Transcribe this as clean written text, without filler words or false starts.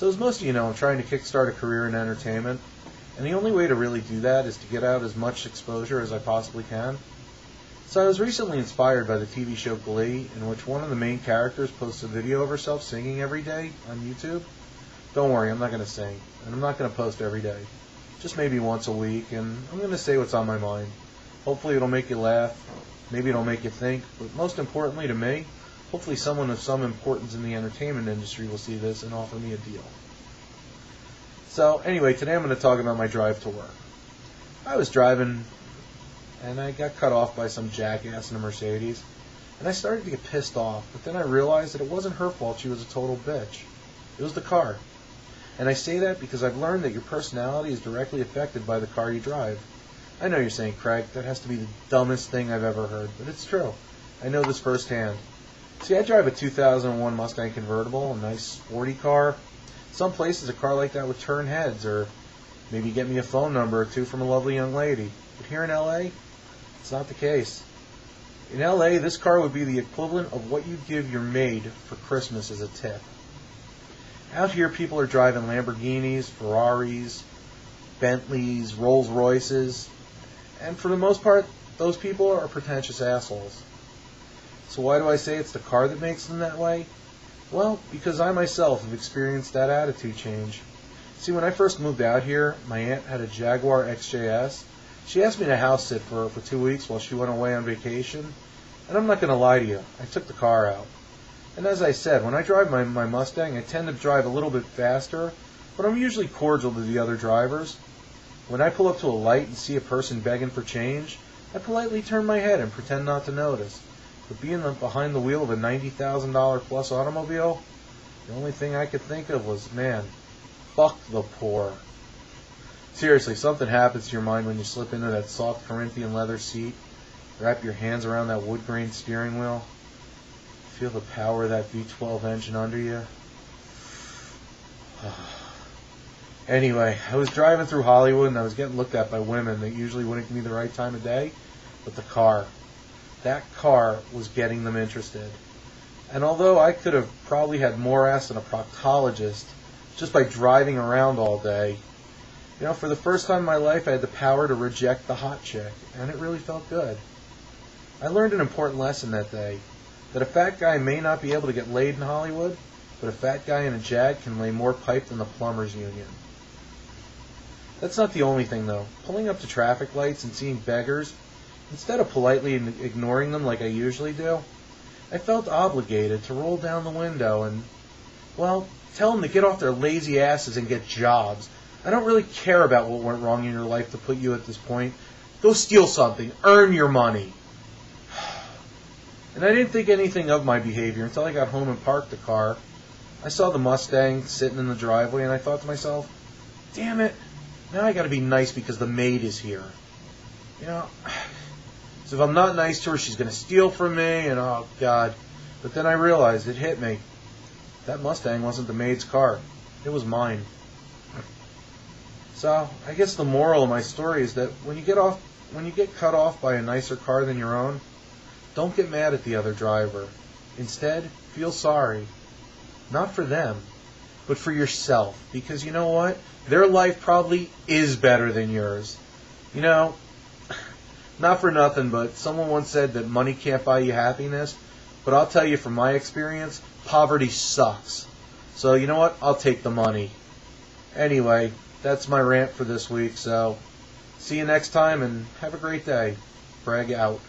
So as most of you know, I'm trying to kickstart a career in entertainment, and the only way to really do that is to get out as much exposure as I possibly can. So I was recently inspired by the TV show Glee, in which one of the main characters posts a video of herself singing every day on YouTube. Don't worry, I'm not going to sing, and I'm not going to post every day. Just maybe once a week, and I'm going to say what's on my mind. Hopefully it'll make you laugh, maybe it'll make you think, but most importantly to me, hopefully someone of some importance in the entertainment industry will see this and offer me a deal. So anyway, today I'm going to talk about my drive to work. I was driving, and I got cut off by some jackass in a Mercedes, and I started to get pissed off, but then I realized that it wasn't her fault she was a total bitch. It was the car. And I say that because I've learned that your personality is directly affected by the car you drive. I know you're saying, Craig, that has to be the dumbest thing I've ever heard, but it's true. I know this firsthand. See, I drive a 2001 Mustang convertible, a nice sporty car. Some places a car like that would turn heads, or maybe get me a phone number or two from a lovely young lady. But here in LA, it's not the case. In LA, this car would be the equivalent of what you'd give your maid for Christmas as a tip. Out here, people are driving Lamborghinis, Ferraris, Bentleys, Rolls Royces, and for the most part, those people are pretentious assholes. So why do I say it's the car that makes them that way? Well, because I myself have experienced that attitude change. See, when I first moved out here, my aunt had a Jaguar XJS. She asked me to house sit for 2 weeks while she went away on vacation, and I'm not going to lie to you, I took the car out. And as I said, when I drive my Mustang, I tend to drive a little bit faster, but I'm usually cordial to the other drivers. When I pull up to a light and see a person begging for change, I politely turn my head and pretend not to notice. But being behind the wheel of a $90,000 plus automobile, the only thing I could think of was, man, fuck the poor. Seriously, something happens to your mind when you slip into that soft Corinthian leather seat, wrap your hands around that wood grain steering wheel, feel the power of that V12 engine under you. Anyway, I was driving through Hollywood and I was getting looked at by women that usually wouldn't give me the right time of day, but that car was getting them interested. And although I could have probably had more ass than a proctologist just by driving around all day, for the first time in my life I had the power to reject the hot chick, and it really felt good. I learned an important lesson that day, that a fat guy may not be able to get laid in Hollywood, but a fat guy in a Jag can lay more pipe than the plumbers union. That's not the only thing, though. Pulling up to traffic lights and seeing beggars, instead of politely ignoring them like I usually do, I felt obligated to roll down the window and, tell them to get off their lazy asses and get jobs. I don't really care about what went wrong in your life to put you at this point. Go steal something. Earn your money. And I didn't think anything of my behavior until I got home and parked the car. I saw the Mustang sitting in the driveway and I thought to myself, damn it, now I got to be nice because the maid is here. So if I'm not nice to her, she's going to steal from me, and oh God. But then I realized, it hit me. That Mustang wasn't the maid's car. It was mine. So I guess the moral of my story is that when you get cut off by a nicer car than your own, don't get mad at the other driver. Instead, feel sorry. Not for them, but for yourself. Because you know what? Their life probably is better than yours. Not for nothing, but someone once said that money can't buy you happiness. But I'll tell you from my experience, poverty sucks. So you know what? I'll take the money. Anyway, that's my rant for this week. So see you next time and have a great day. Brag out.